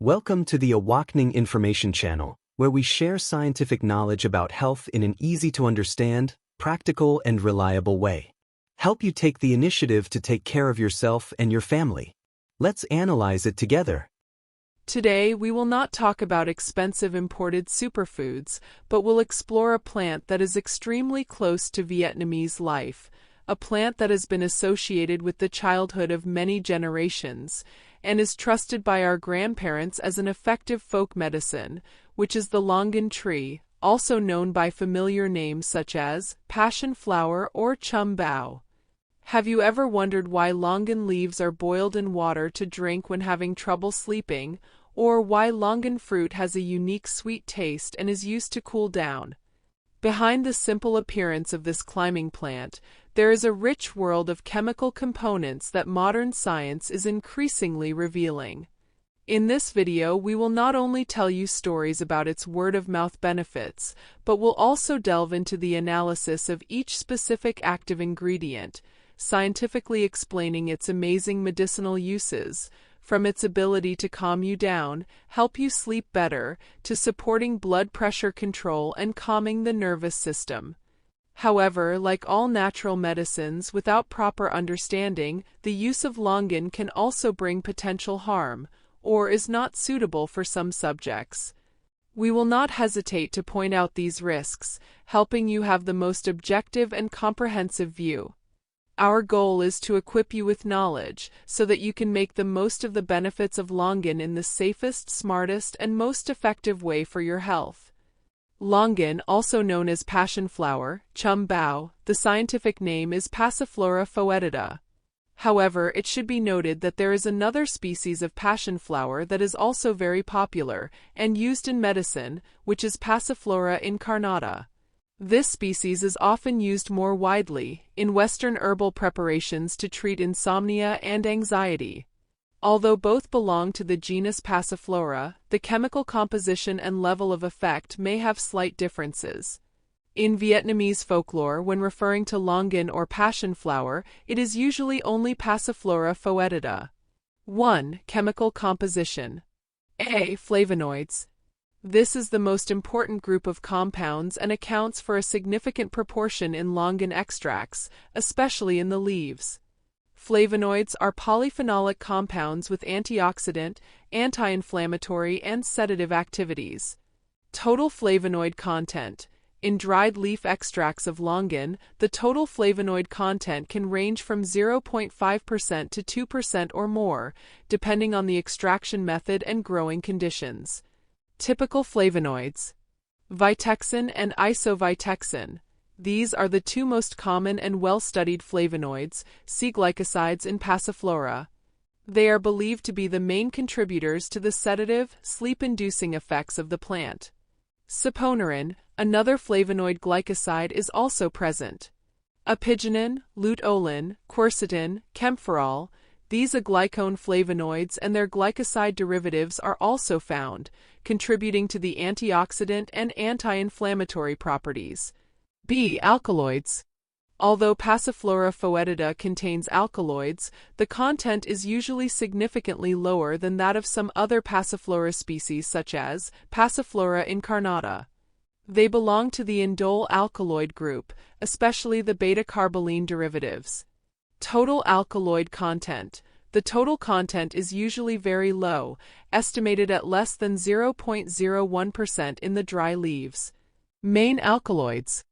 Welcome to the Awakening Information Channel, where we share scientific knowledge about health in an easy-to-understand, practical, and reliable way. Help you take the initiative to take care of yourself and your family. Let's analyze it together. Today, we will not talk about expensive imported superfoods, but will explore a plant that is extremely close to Vietnamese life, a plant that has been associated with the childhood of many generations, and is trusted by our grandparents as an effective folk medicine, which is the longan tree, also known by familiar names such as passionflower or chum bao. Have you ever wondered why longan leaves are boiled in water to drink when having trouble sleeping, or why longan fruit has a unique sweet taste and is used to cool down? Behind the simple appearance of this climbing plant, there is a rich world of chemical components that modern science is increasingly revealing. In this video, we will not only tell you stories about its word-of-mouth benefits, but will also delve into the analysis of each specific active ingredient, scientifically explaining its amazing medicinal uses, from its ability to calm you down, help you sleep better, to supporting blood pressure control and calming the nervous system. However, like all natural medicines, without proper understanding, the use of longan can also bring potential harm, or is not suitable for some subjects. We will not hesitate to point out these risks, helping you have the most objective and comprehensive view. Our goal is to equip you with knowledge, so that you can make the most of the benefits of longan in the safest, smartest, and most effective way for your health. Longan, also known as passionflower, chum bao, the scientific name is Passiflora foetida. However, it should be noted that there is another species of passionflower that is also very popular and used in medicine, which is Passiflora incarnata. This species is often used more widely in Western herbal preparations to treat insomnia and anxiety. Although both belong to the genus Passiflora, the chemical composition and level of effect may have slight differences. In Vietnamese folklore, when referring to longan or passionflower, it is usually only Passiflora foetida. 1. Chemical composition. A. Flavonoids. This is the most important group of compounds and accounts for a significant proportion in longan extracts, especially in the leaves. Flavonoids are polyphenolic compounds with antioxidant, anti-inflammatory, and sedative activities. Total flavonoid content. In dried leaf extracts of longan, the total flavonoid content can range from 0.5% to 2% or more, depending on the extraction method and growing conditions. Typical flavonoids. Vitexin and isovitexin. These are the two most common and well-studied flavonoids, C-glycosides in Passiflora. They are believed to be the main contributors to the sedative, sleep-inducing effects of the plant. Saponin, another flavonoid glycoside, is also present. Apigenin, luteolin, quercetin, camphorol. These aglycone flavonoids and their glycoside derivatives are also found, contributing to the antioxidant and anti-inflammatory properties. B. Alkaloids. Although Passiflora foetida contains alkaloids, the content is usually significantly lower than that of some other Passiflora species such as Passiflora incarnata. They belong to the indole alkaloid group, especially the beta-carboline derivatives. Total alkaloid content. The total content is usually very low, estimated at less than 0.01% in the dry leaves. Main alkaloids.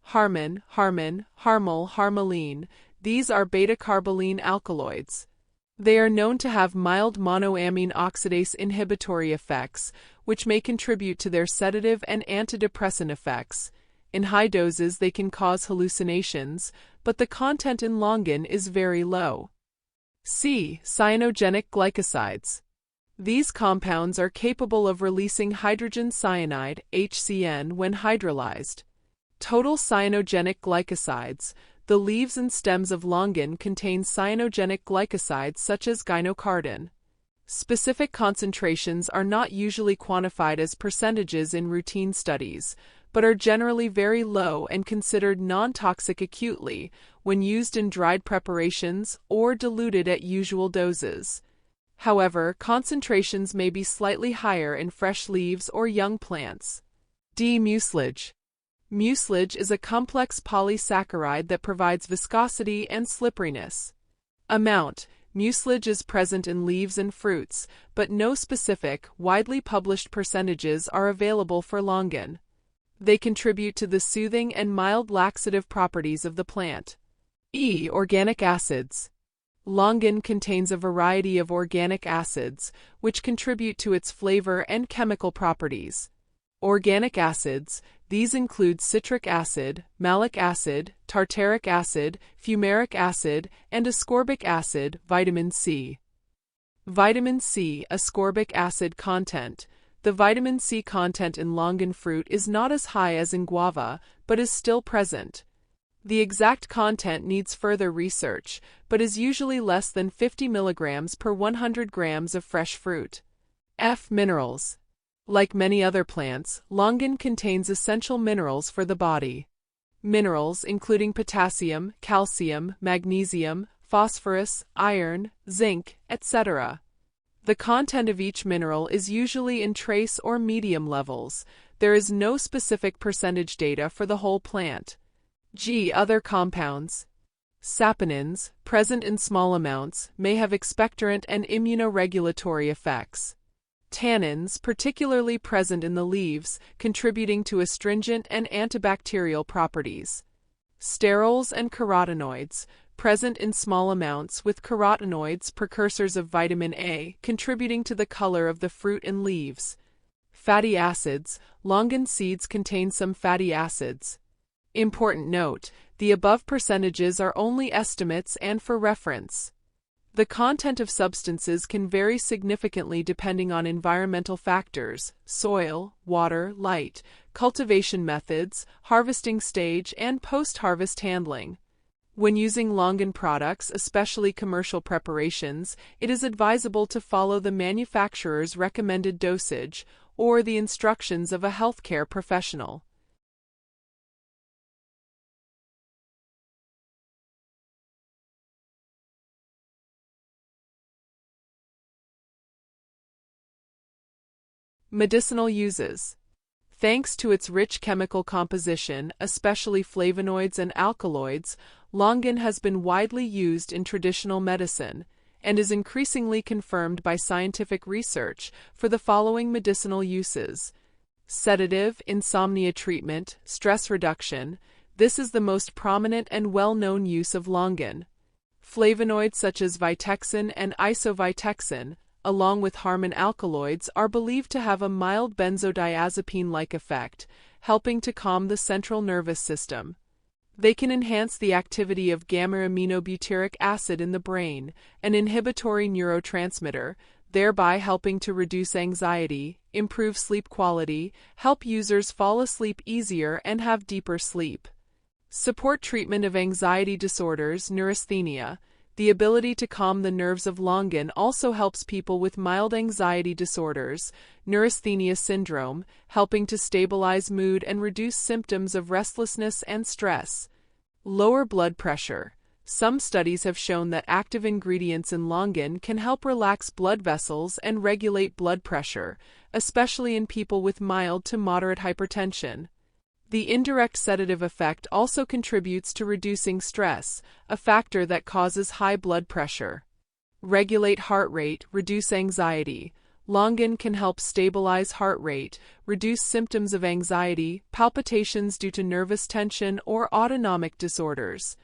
Harmine, harmal, harmaline. These are beta-carboline alkaloids. They are known to have mild monoamine oxidase inhibitory effects, which may contribute to their sedative and antidepressant effects. In high doses, they can cause hallucinations, but the content in longan is very low. C. Cyanogenic glycosides. These compounds are capable of releasing hydrogen cyanide, HCN, when hydrolyzed. Total cyanogenic glycosides. The leaves and stems of longan contain cyanogenic glycosides such as gynocardin. Specific concentrations are not usually quantified as percentages in routine studies, but are generally very low and considered non-toxic acutely when used in dried preparations or diluted at usual doses. However, concentrations may be slightly higher in fresh leaves or young plants. D. Mucilage. Mucilage is a complex polysaccharide that provides viscosity and slipperiness. Amount. Mucilage is present in leaves and fruits, but no specific, widely published percentages are available for longan. They contribute to the soothing and mild laxative properties of the plant. E. Organic acids. Longan contains a variety of organic acids, which contribute to its flavor and chemical properties. Organic acids, these include citric acid, malic acid, tartaric acid, fumaric acid, and ascorbic acid, vitamin C. Vitamin C, ascorbic acid content. The vitamin C content in longan fruit is not as high as in guava, but is still present. The exact content needs further research, but is usually less than 50 milligrams per 100 grams of fresh fruit. F. Minerals. Like many other plants, longan contains essential minerals for the body. Minerals including potassium, calcium, magnesium, phosphorus, iron, zinc, etc. The content of each mineral is usually in trace or medium levels. There is no specific percentage data for the whole plant. G. Other compounds. Saponins, present in small amounts, may have expectorant and immunoregulatory effects. Tannins, particularly present in the leaves, contributing to astringent and antibacterial properties. Sterols and carotenoids, present in small amounts with carotenoids, precursors of vitamin A, contributing to the color of the fruit and leaves. Fatty acids, longan seeds contain some fatty acids. Important note, the above percentages are only estimates and for reference. The content of substances can vary significantly depending on environmental factors, soil, water, light, cultivation methods, harvesting stage, and post-harvest handling. When using longan products, especially commercial preparations, it is advisable to follow the manufacturer's recommended dosage or the instructions of a healthcare professional. Medicinal uses. Thanks to its rich chemical composition, especially flavonoids and alkaloids, longan has been widely used in traditional medicine and is increasingly confirmed by scientific research for the following medicinal uses. Sedative, insomnia treatment, stress reduction. This is the most prominent and well-known use of longan. Flavonoids such as vitexin and isovitexin, along with Harmon alkaloids, are believed to have a mild benzodiazepine-like effect, helping to calm the central nervous system. They can enhance the activity of gamma-aminobutyric acid in the brain, an inhibitory neurotransmitter, thereby helping to reduce anxiety, improve sleep quality, help users fall asleep easier and have deeper sleep. Support treatment of anxiety disorders, neurasthenia. The ability to calm the nerves of longan also helps people with mild anxiety disorders, neurasthenia syndrome, helping to stabilize mood and reduce symptoms of restlessness and stress. Lower blood pressure. Some studies have shown that active ingredients in longan can help relax blood vessels and regulate blood pressure, especially in people with mild to moderate hypertension. The indirect sedative effect also contributes to reducing stress, a factor that causes high blood pressure. Regulate heart rate, reduce anxiety. Longan can help stabilize heart rate, reduce symptoms of anxiety, palpitations due to nervous tension, or autonomic disorders.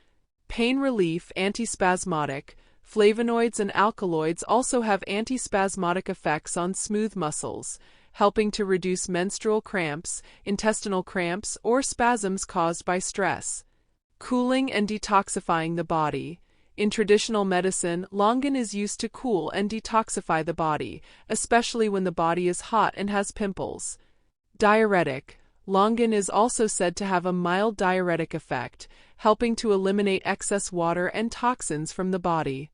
Pain relief, anti-spasmodic. Flavonoids and alkaloids also have anti-spasmodic effects on smooth muscles, helping to reduce menstrual cramps, intestinal cramps, or spasms caused by stress. Cooling and detoxifying the body. In traditional medicine, longan is used to cool and detoxify the body, especially when the body is hot and has pimples. Diuretic. Longan is also said to have a mild diuretic effect, helping to eliminate excess water and toxins from the body.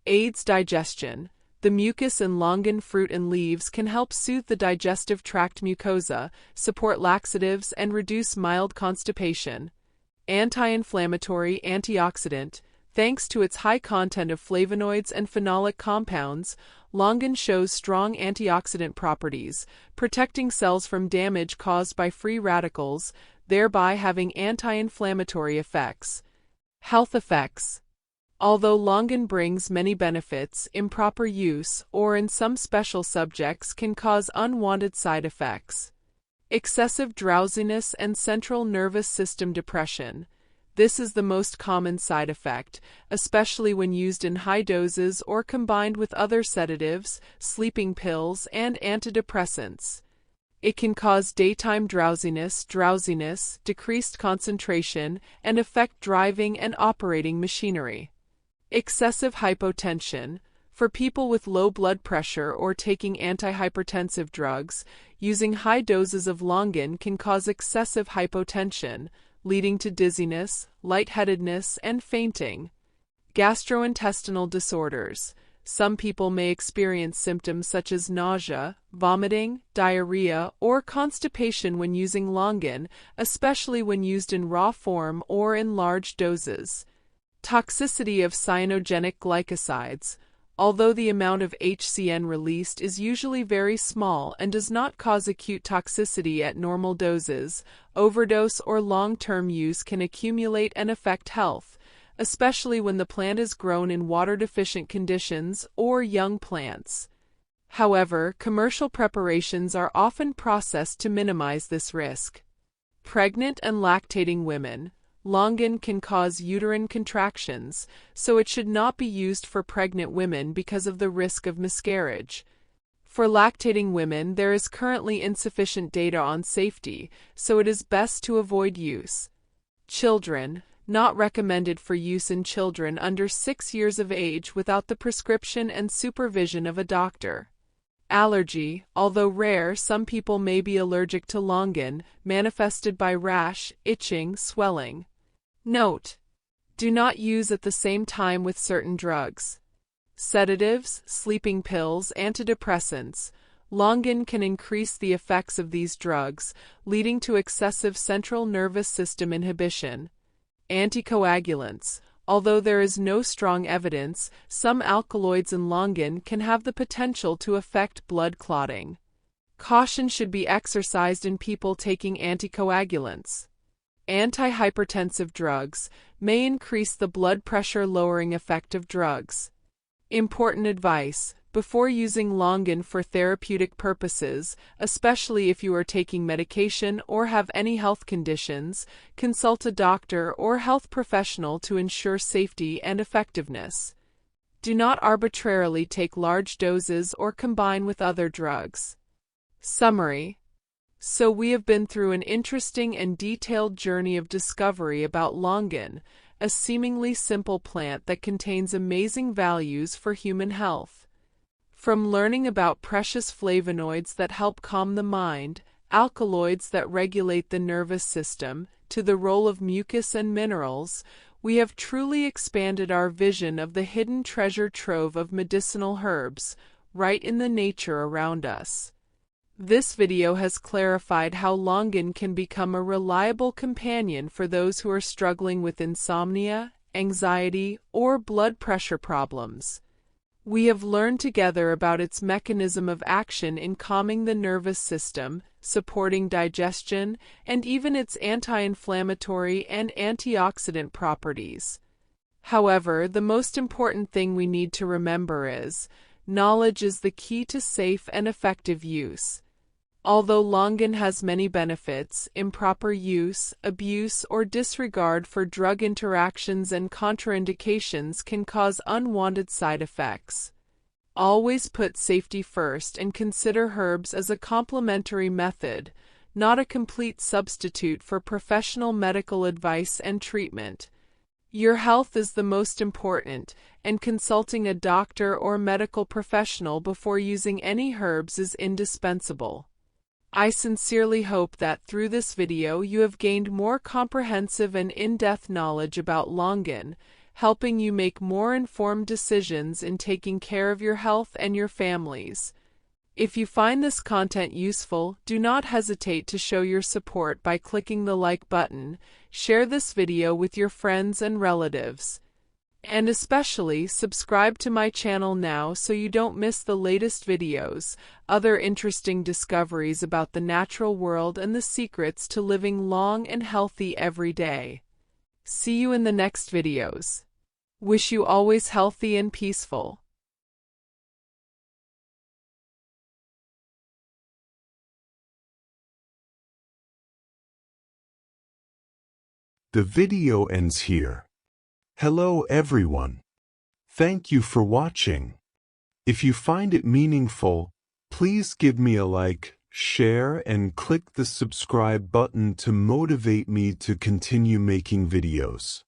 Aids digestion. The mucus in longan fruit and leaves can help soothe the digestive tract mucosa, support laxatives, and reduce mild constipation. Anti-inflammatory, antioxidant. Thanks to its high content of flavonoids and phenolic compounds, longan shows strong antioxidant properties, protecting cells from damage caused by free radicals, thereby having anti-inflammatory effects. Health effects. Although longan brings many benefits, improper use, or in some special subjects can cause unwanted side effects. Excessive drowsiness and central nervous system depression. This is the most common side effect, especially when used in high doses or combined with other sedatives, sleeping pills, and antidepressants. It can cause daytime drowsiness, decreased concentration, and affect driving and operating machinery. Excessive hypotension. For people with low blood pressure or taking antihypertensive drugs, using high doses of longan can cause excessive hypotension, leading to dizziness, lightheadedness, and fainting. Gastrointestinal disorders. Some people may experience symptoms such as nausea, vomiting, diarrhea, or constipation when using longan, especially when used in raw form or in large doses. Toxicity of cyanogenic glycosides. Although the amount of HCN released is usually very small and does not cause acute toxicity at normal doses, overdose or long-term use can accumulate and affect health, especially when the plant is grown in water-deficient conditions or young plants. However, commercial preparations are often processed to minimize this risk. Pregnant and lactating women. Longan can cause uterine contractions, so it should not be used for pregnant women because of the risk of miscarriage. For lactating women, there is currently insufficient data on safety, so it is best to avoid use. Children. Not recommended for use in children under 6 years of age without the prescription and supervision of a doctor. Allergy. Although rare, some people may be allergic to longan, manifested by rash, itching, swelling. Note: do not use at the same time with certain drugs. Sedatives, sleeping pills, antidepressants. Longan can increase the effects of these drugs, leading to excessive central nervous system inhibition. Anticoagulants. Although there is no strong evidence, some alkaloids in longan can have the potential to affect blood clotting. Caution should be exercised in people taking anticoagulants. Antihypertensive drugs may increase the blood pressure lowering effect of drugs. Important advice: before using longan for therapeutic purposes, especially if you are taking medication or have any health conditions, consult a doctor or health professional to ensure safety and effectiveness. Do not arbitrarily take large doses or combine with other drugs. Summary. So we have been through an interesting and detailed journey of discovery about longan, a seemingly simple plant that contains amazing values for human health. From learning about precious flavonoids that help calm the mind, alkaloids that regulate the nervous system, to the role of mucus and minerals, we have truly expanded our vision of the hidden treasure trove of medicinal herbs, right in the nature around us. This video has clarified how longan can become a reliable companion for those who are struggling with insomnia, anxiety, or blood pressure problems. We have learned together about its mechanism of action in calming the nervous system, supporting digestion, and even its anti-inflammatory and antioxidant properties. However, the most important thing we need to remember is, knowledge is the key to safe and effective use. Although longan has many benefits, improper use, abuse, or disregard for drug interactions and contraindications can cause unwanted side effects. Always put safety first and consider herbs as a complementary method, not a complete substitute for professional medical advice and treatment. Your health is the most important, and consulting a doctor or medical professional before using any herbs is indispensable. I sincerely hope that through this video you have gained more comprehensive and in-depth knowledge about longan, helping you make more informed decisions in taking care of your health and your families. If you find this content useful, do not hesitate to show your support by clicking the like button, share this video with your friends and relatives. And especially subscribe to my channel now so you don't miss the latest videos, other interesting discoveries about the natural world and the secrets to living long and healthy every day. See you in the next videos. Wish you always healthy and peaceful. The video ends here. Hello everyone. Thank you for watching. If you find it meaningful, please give me a like, share, and click the subscribe button to motivate me to continue making videos.